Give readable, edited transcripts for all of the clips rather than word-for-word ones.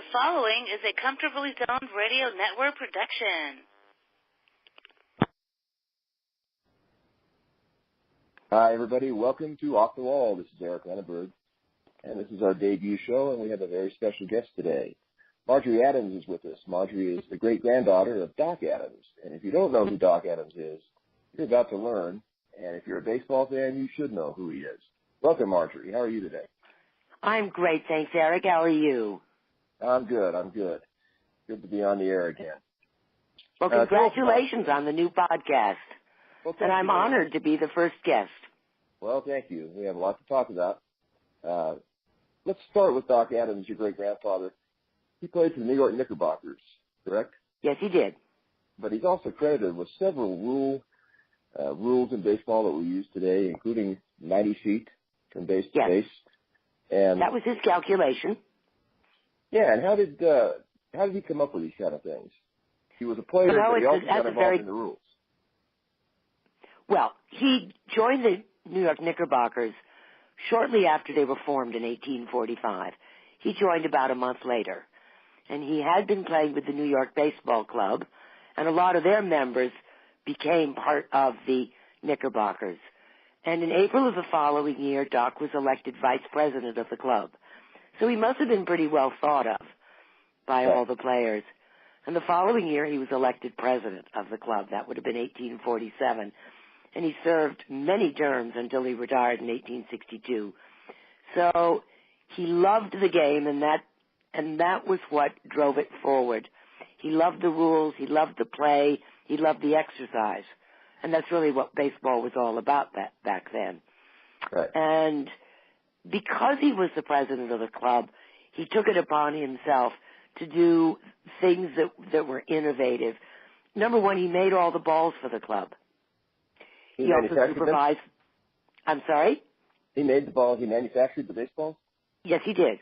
The following is a Comfortably Zoned Radio Network production. Hi, everybody. Welcome to Off the Wall. This is Eric Lenaburg, and this is our debut show, and we have a very special guest today. Marjorie Adams is with us. Marjorie is the great-granddaughter of Doc Adams, and if you don't know who Doc Adams is, you're about to learn, and if you're a baseball fan, you should know who he is. Welcome, Marjorie. How are you today? I'm great, thanks, Eric. How are you? I'm good. Good to be on the air again. Well, congratulations on the new podcast. Well, and I'm honored to be the first guest. Well, thank you. We have a lot to talk about. Let's start with Doc Adams, your great-grandfather. He played for the New York Knickerbockers, correct? Yes, he did. But he's also credited with several rules in baseball that we use today, including 90 feet from base to base. And that was his calculation. Yeah, and how did he come up with these kind of things? He was a player, but he also got involved in the rules. Well, he joined the New York Knickerbockers shortly after they were formed in 1845. He joined about a month later. And he had been playing with the New York Baseball Club, and a lot of their members became part of the Knickerbockers. And in April of the following year, Doc was elected vice president of the club. So he must have been pretty well thought of by all the players. And the following year, he was elected president of the club. That would have been 1847. And he served many terms until he retired in 1862. So he loved the game, and that was what drove it forward. He loved the rules. He loved the play. He loved the exercise. And that's really what baseball was all about back then. Right. And because he was the president of the club, he took it upon himself to do things that were innovative. Number one, he made all the balls for the club. He also supervised. I'm sorry? He made the balls. He manufactured the baseballs? Yes, he did.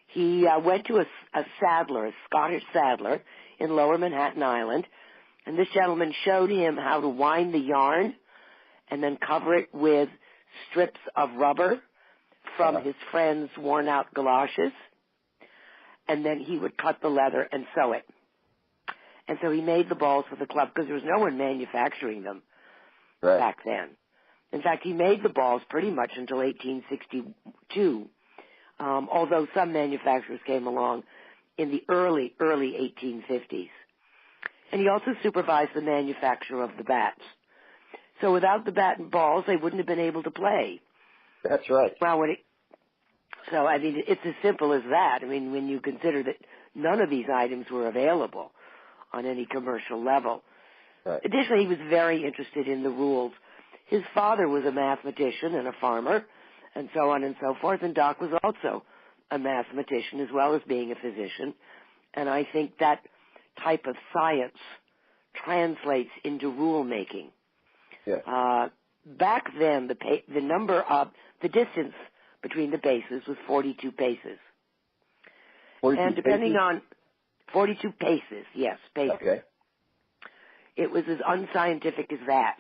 He went to a saddler, a Scottish saddler in Lower Manhattan Island, and this gentleman showed him how to wind the yarn and then cover it with strips of rubber from his friend's worn-out galoshes, and then he would cut the leather and sew it. And so he made the balls for the club because there was no one manufacturing them back then. In fact, he made the balls pretty much until 1862, although some manufacturers came along in the early 1850s. And he also supervised the manufacture of the bats. So without the bat and balls, they wouldn't have been able to play. That's right. Well, it's as simple as that. I mean, when you consider that none of these items were available on any commercial level. Right. Additionally, he was very interested in the rules. His father was a mathematician and a farmer, and so on and so forth, and Doc was also a mathematician as well as being a physician. And I think that type of science translates into rule-making. Yeah. Back then, the distance between the bases was 42 paces. 42 and depending paces? on 42 paces, yes, paces. Okay. It was as unscientific as that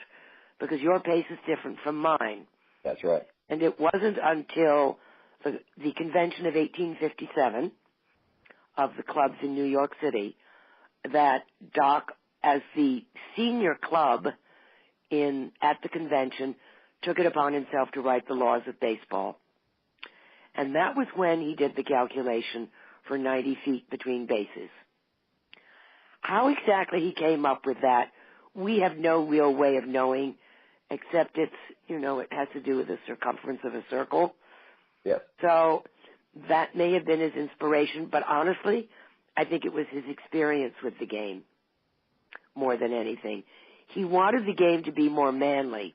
because your pace is different from mine. That's right. And it wasn't until the convention of 1857 of the clubs in New York City that Doc, as the senior club at the convention, took it upon himself to write the laws of baseball. And that was when he did the calculation for 90 feet between bases. How exactly he came up with that, we have no real way of knowing, except it has to do with the circumference of a circle. Yes. So that may have been his inspiration, but honestly, I think it was his experience with the game more than anything. He wanted the game to be more manly.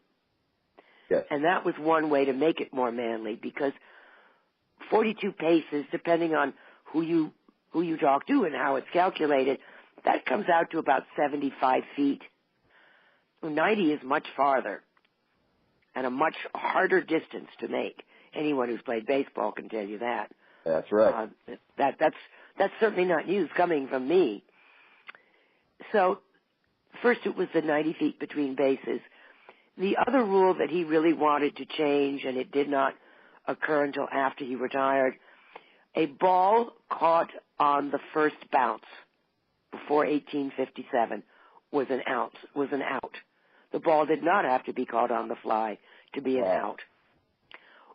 Yes. And that was one way to make it more manly because 42 paces, depending on who you talk to and how it's calculated, that comes out to about 75 feet. 90 is much farther and a much harder distance to make. Anyone who's played baseball can tell you that. That's right. That's certainly not news coming from me. So first it was the 90 feet between bases. The other rule that he really wanted to change, and it did not occur until after he retired, A ball caught on the first bounce before 1857 was an out. The ball did not have to be caught on the fly to be an out.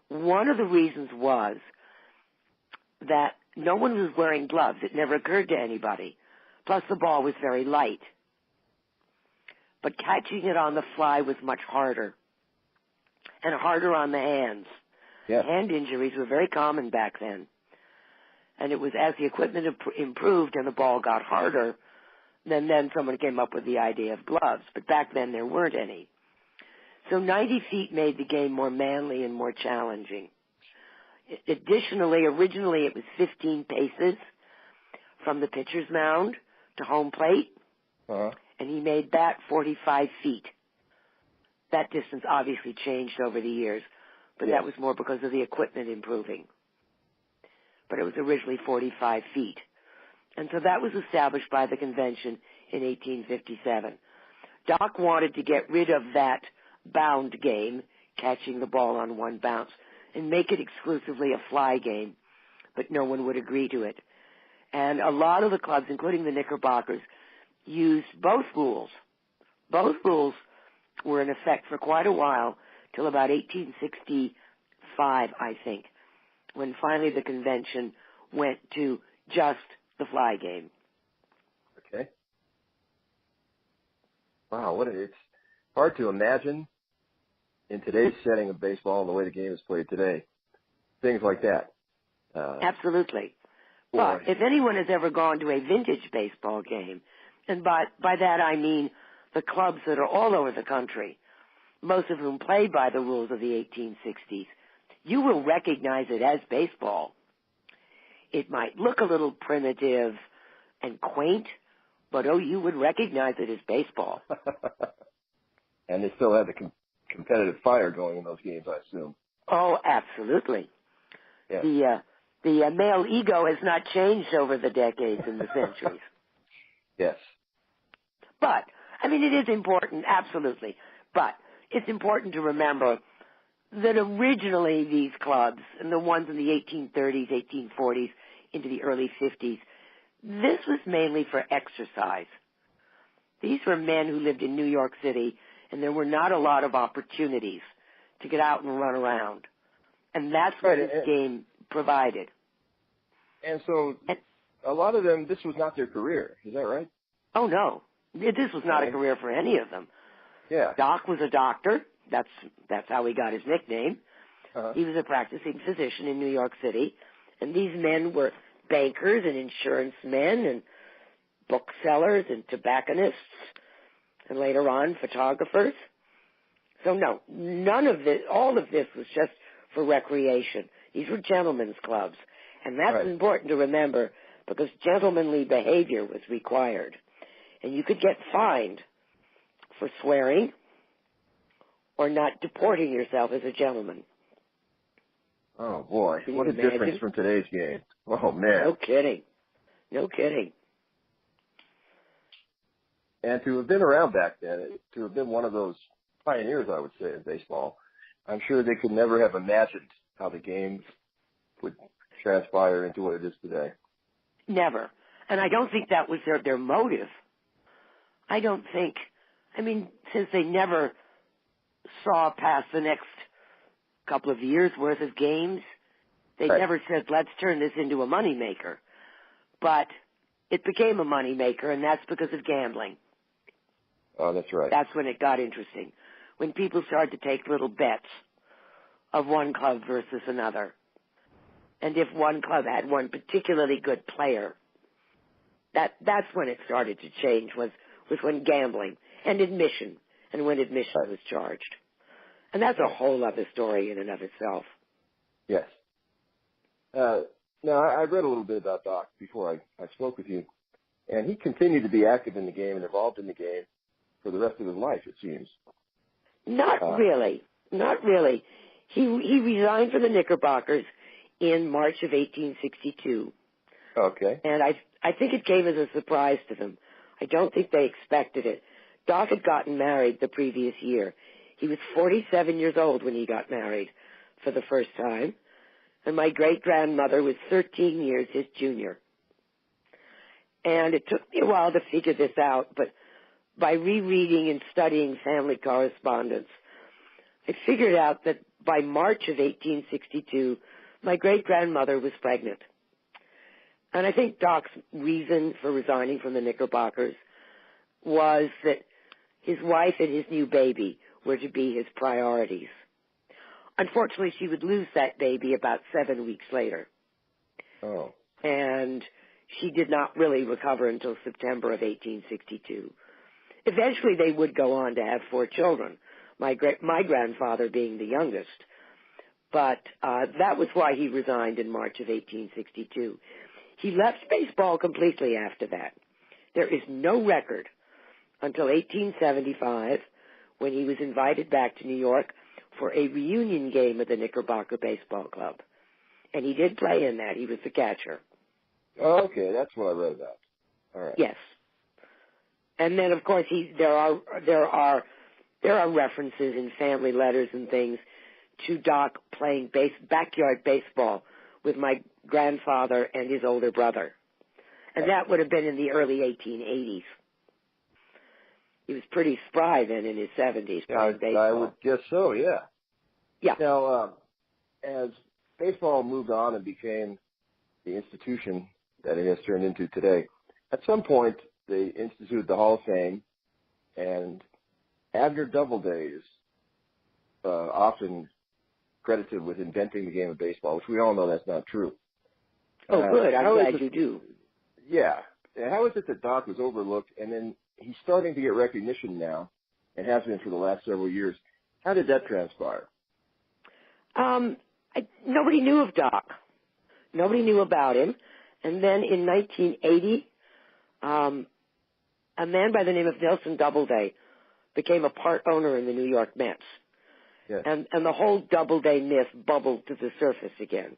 One of the reasons was that no one was wearing gloves. It never occurred to anybody. Plus, the ball was very light. But catching it on the fly was much harder, and harder on the hands. Yeah. Hand injuries were very common back then. And it was as the equipment improved and the ball got harder, then someone came up with the idea of gloves. But back then there weren't any. So 90 feet made the game more manly and more challenging. Additionally, originally it was 15 paces from the pitcher's mound to home plate, and he made that 45 feet. That distance obviously changed over the years, but that was more because of the equipment improving. But it was originally 45 feet. And so that was established by the convention in 1857. Doc wanted to get rid of that bound game, catching the ball on one bounce, and make it exclusively a fly game, but no one would agree to it. And a lot of the clubs, including the Knickerbockers, used both rules. Both rules were in effect for quite a while, till about 1865, I think, when finally the convention went to just the fly game. Okay. Wow, it's hard to imagine in today's setting of baseball and the way the game is played today. Things like that. Absolutely. But if anyone has ever gone to a vintage baseball game, and by that I mean the clubs that are all over the country, most of whom played by the rules of the 1860s, you will recognize it as baseball. It might look a little primitive and quaint, but you would recognize it as baseball. And they still have the competitive fire going in those games, I assume. Oh, absolutely. Yeah. The male ego has not changed over the decades and the centuries. Yes. But, I mean, it is important, absolutely. But it's important to remember that originally these clubs, and the ones in the 1830s, 1840s, into the early 50s, this was mainly for exercise. These were men who lived in New York City, and there were not a lot of opportunities to get out and run around. And that's what this game provided. And so a lot of them, this was not their career. Is that right? Oh, no. This was not a career for any of them. Yeah. Doc was a doctor. That's how he got his nickname. He was a practicing physician in New York City. And these men were bankers and insurance men and booksellers and tobacconists and later on photographers. So no, none of this, all of this was just for recreation. These were gentlemen's clubs. And that's important to remember because gentlemanly behavior was required. And you could get fined for swearing or not deporting yourself as a gentleman. Oh, boy. What a difference from today's game. Oh, man. No kidding. No kidding. And to have been around back then, to have been one of those pioneers, I would say, in baseball, I'm sure they could never have imagined how the game would transpire into what it is today. Never. And I don't think that was their motive. I don't think, since they never saw past the next couple of years' worth of games, they never said, let's turn this into a moneymaker. But it became a moneymaker, and that's because of gambling. Oh, that's right. That's when it got interesting. When people started to take little bets of one club versus another. And if one club had one particularly good player, that's when it started to change, was when gambling and admission, and when admission was charged. And that's a whole other story in and of itself. Yes. Now, I read a little bit about Doc before I spoke with you, and he continued to be active in the game and involved in the game for the rest of his life, it seems. Not really. Not really. He resigned from the Knickerbockers in March of 1862. Okay. And I think it came as a surprise to them. I don't think they expected it. Doc had gotten married the previous year. He was 47 years old when he got married for the first time. and my great-grandmother was 13 years his junior. And it took me a while to figure this out, but by rereading and studying family correspondence, I figured out that by March of 1862, my great-grandmother was pregnant. And I think Doc's reason for resigning from the Knickerbockers was that his wife and his new baby were to be his priorities. Unfortunately, she would lose that baby about 7 weeks later. Oh. And she did not really recover until September of 1862. Eventually, they would go on to have 4 children, my grandfather being the youngest. But that was why he resigned in March of 1862. He left baseball completely after that. There is no record until 1875, when he was invited back to New York for a reunion game of the Knickerbocker Baseball Club. And he did play in that. He was the catcher. Oh, okay, that's what I read about. All right. Yes. And then, of course, there are references in family letters and things to Doc playing backyard baseball with my grandfather and his older brother. And that would have been in the early 1880s. He was pretty spry then in his 70s playing baseball. I would guess so, yeah. Yeah. Now, as baseball moved on and became the institution that it has turned into today, at some point they instituted the Hall of Fame, and Abner Doubleday is often credited with inventing the game of baseball, which we all know that's not true. Oh, good. I'm glad you do. Yeah. How is it that Doc was overlooked, and then he's starting to get recognition now, and has been for the last several years? How did that transpire? Nobody knew of Doc. Nobody knew about him. And then in 1980, a man by the name of Nelson Doubleday became a part owner in the New York Mets. Yes. And the whole Doubleday myth bubbled to the surface again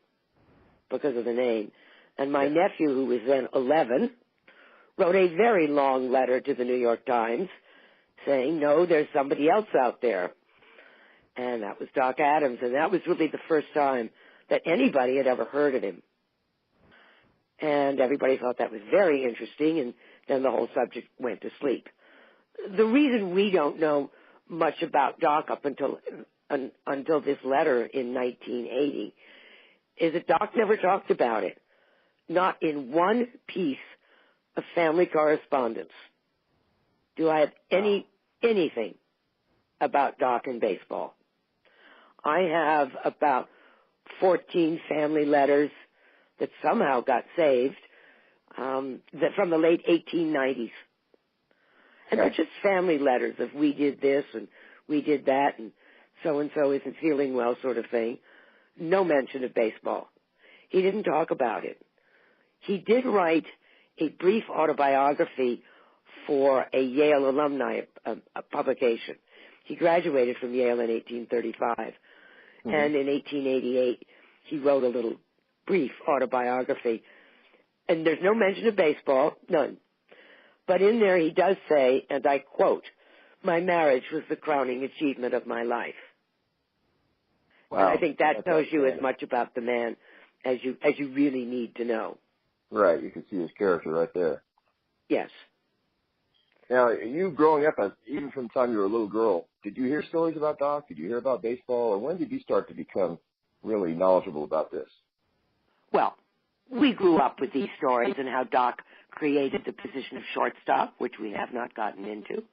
because of the name. And my nephew, who was then 11, wrote a very long letter to the New York Times saying, no, there's somebody else out there. And that was Doc Adams, and that was really the first time that anybody had ever heard of him. And everybody thought that was very interesting, and then the whole subject went to sleep. The reason we don't know much about Doc up until this letter in 1980 is that Doc never talked about it, not in one piece of family correspondence. Do I have anything about Doc and baseball? I have about 14 family letters that somehow got saved that from the late 1890s. And they're just family letters of we did this and we did that and so isn't feeling well sort of thing. No mention of baseball. He didn't talk about it. He did write a brief autobiography for a Yale alumni publication. He graduated from Yale in 1835. Mm-hmm. And in 1888, he wrote a little brief autobiography. And there's no mention of baseball, none. But in there he does say, and I quote, "My marriage was the crowning achievement of my life." Wow. And I think that tells you as much about the man as you really need to know. Right, you can see his character right there. Yes. Now, you growing up, even from the time you were a little girl, did you hear stories about Doc? Did you hear about baseball? Or when did you start to become really knowledgeable about this? Well, we grew up with these stories and how Doc created the position of shortstop, which we have not gotten into.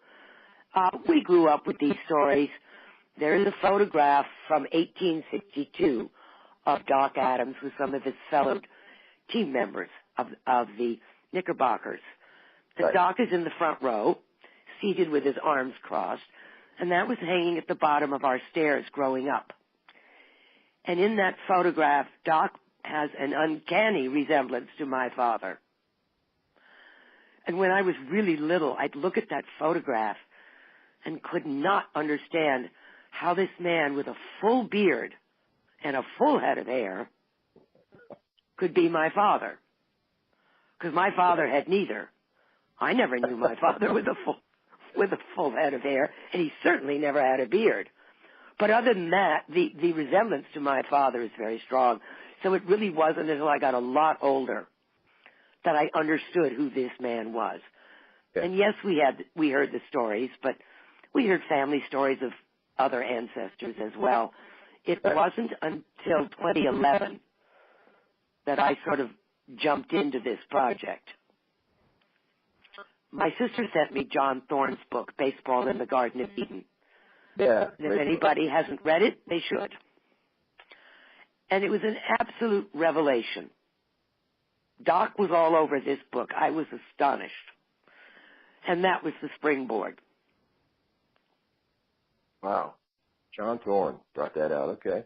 We grew up with these stories. There is a photograph from 1862 of Doc Adams with some of his fellow team members of the Knickerbockers. Right. Doc is in the front row, seated with his arms crossed, and that was hanging at the bottom of our stairs growing up. And in that photograph, Doc has an uncanny resemblance to my father. And when I was really little, I'd look at that photograph and could not understand how this man with a full beard and a full head of hair could be my father. Because my father had neither. I never knew my father with a full head of hair, and he certainly never had a beard. But other than that, the resemblance to my father is very strong. So it really wasn't until I got a lot older that I understood who this man was. Okay. And yes, we heard the stories, but we heard family stories of other ancestors as well. It wasn't until 2011 that I sort of jumped into this project. My sister sent me John Thorne's book, Baseball in the Garden of Eden. Yeah. And if anybody hasn't read it, they should. And it was an absolute revelation. Doc was all over this book. I was astonished. And that was the springboard. Wow. John Thorne brought that out. Okay.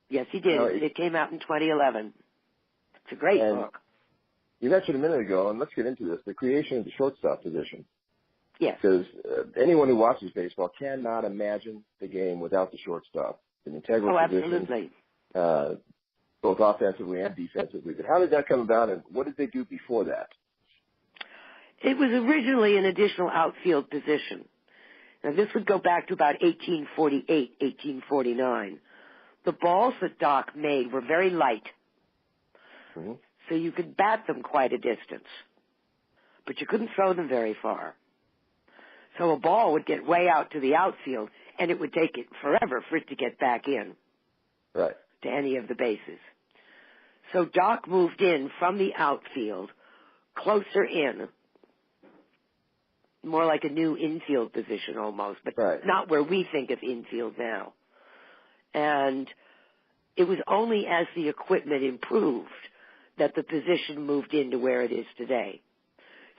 Yes, he did. It came out in 2011. It's a great book. You mentioned a minute ago, and let's get into this, the creation of the shortstop position. Yes. Because anyone who watches baseball cannot imagine the game without the shortstop. It's an integral position. Absolutely. Both offensively and defensively. But how did that come about, and what did they do before that? It was originally an additional outfield position. Now, this would go back to about 1848, 1849. The balls that Doc made were very light, so you could bat them quite a distance, but you couldn't throw them very far. So a ball would get way out to the outfield, and it would take it forever for it to get back in to any of the bases. So Doc moved in from the outfield, closer in, more like a new infield position almost, but not where we think of infield now. And it was only as the equipment improved that the position moved into where it is today.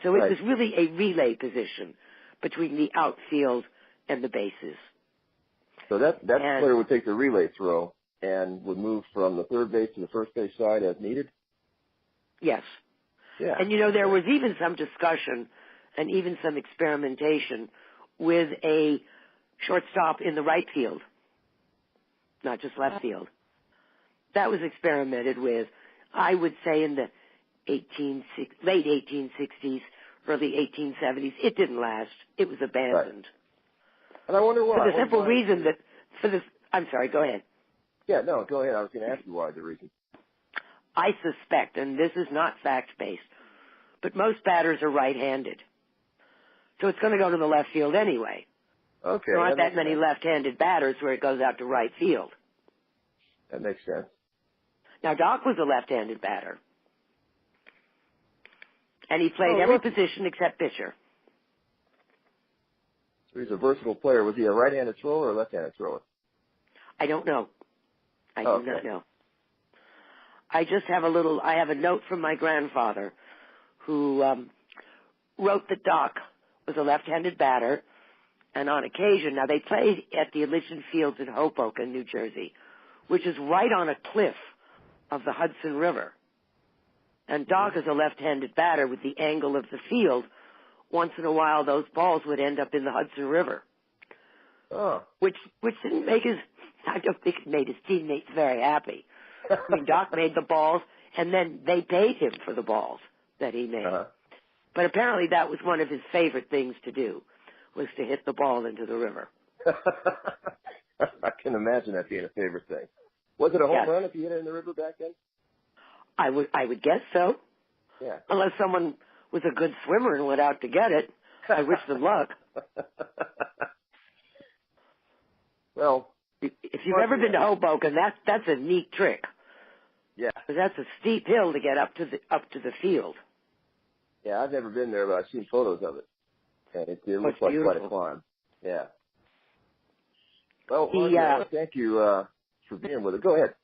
So it was really a relay position between the outfield and the bases. So that player would take the relay throw and would move from the third base to the first base side as needed? Yes. Yeah. And, there was even some discussion and even some experimentation with a shortstop in the right field, not just left field. That was experimented with, I would say, in the late 1860s, early 1870s. It didn't last. It was abandoned. And I wonder why. For the simple reason that, I'm sorry, go ahead. Yeah, no, go ahead. I was going to ask you why the reason. I suspect, and this is not fact-based, but most batters are right-handed. So it's going to go to the left field anyway. Okay. There aren't that many left-handed batters where it goes out to right field. That makes sense. Now, Doc was a left-handed batter. And he played every position except pitcher. So he's a versatile player. Was he a right-handed thrower or a left-handed thrower? I don't know. I do not know. I just have I have a note from my grandfather who wrote that Doc was a left-handed batter, and on occasion, now they played at the Elysian Fields in Hoboken, New Jersey, which is right on a cliff of the Hudson River. And Doc is a left-handed batter with the angle of the field. Once in a while, those balls would end up in the Hudson River. Oh. Which didn't make I don't think it made his teammates very happy. I mean, Doc made the balls, and then they paid him for the balls that he made. But apparently that was one of his favorite things to do, was to hit the ball into the river. I can imagine that being a favorite thing. Was it a home run if you hit it in the river back then? I would guess so. Yeah. Unless someone was a good swimmer and went out to get it. I wish them luck. Well, if you've ever been to Hoboken, that's a neat trick. Yeah. Because that's a steep hill to get up to the field. Yeah, I've never been there, but I've seen photos of it. And it looks like quite a climb. Yeah. Well, thank you for being with us. Go ahead.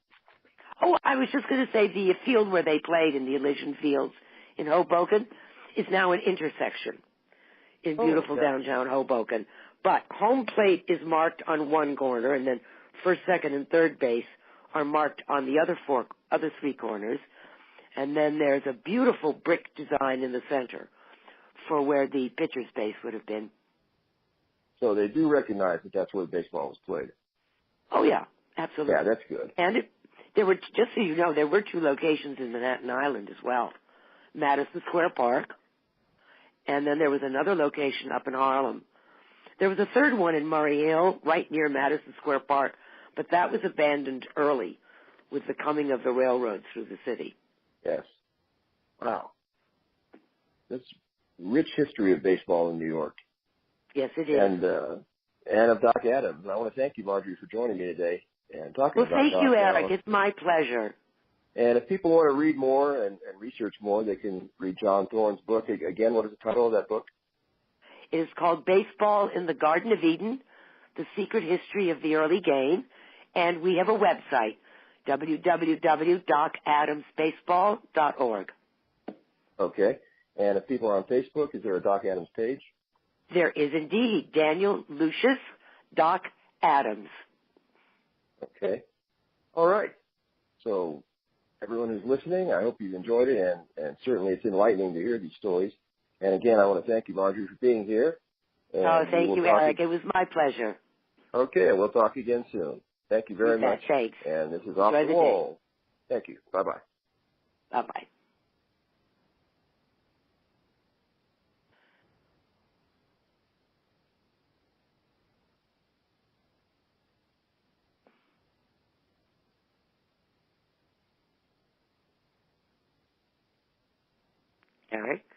Oh, I was just going to say the field where they played in the Elysian Fields in Hoboken is now an intersection in beautiful downtown Hoboken. But home plate is marked on one corner, and then first, second, and third base are marked on the other three corners. And then there's a beautiful brick design in the center for where the pitcher's base would have been. So they do recognize that that's where baseball was played. Oh, yeah, absolutely. Yeah, that's good. And there were, just so you know, there were two locations in Manhattan Island as well. Madison Square Park, and then there was another location up in Harlem. There was a third one in Murray Hill, right near Madison Square Park, but that was abandoned early with the coming of the railroad through the city. Yes. Wow. That's rich history of baseball in New York. Yes, it is. And of Doc Adams. And I want to thank you, Marjorie, for joining me today and talking about Well, thank you, Eric. Adams. It's my pleasure. And if people want to read more and research more, they can read John Thorne's book. Again, what is the title of that book? It is called Baseball in the Garden of Eden, The Secret History of the Early Game. And we have a website, www.docadamsbaseball.org. Okay. And if people are on Facebook, is there a Doc Adams page? There is indeed. Daniel Lucius, Doc Adams. Okay. All right. So everyone who's listening, I hope you've enjoyed it, and certainly it's enlightening to hear these stories. And again, I want to thank you, Marjorie, for being here. And thank you, Eric. It was my pleasure. Okay, we'll talk again soon. Thank you very much. Thanks. And this is Off the Wall. Thank you. Bye-bye. Bye-bye. Eric?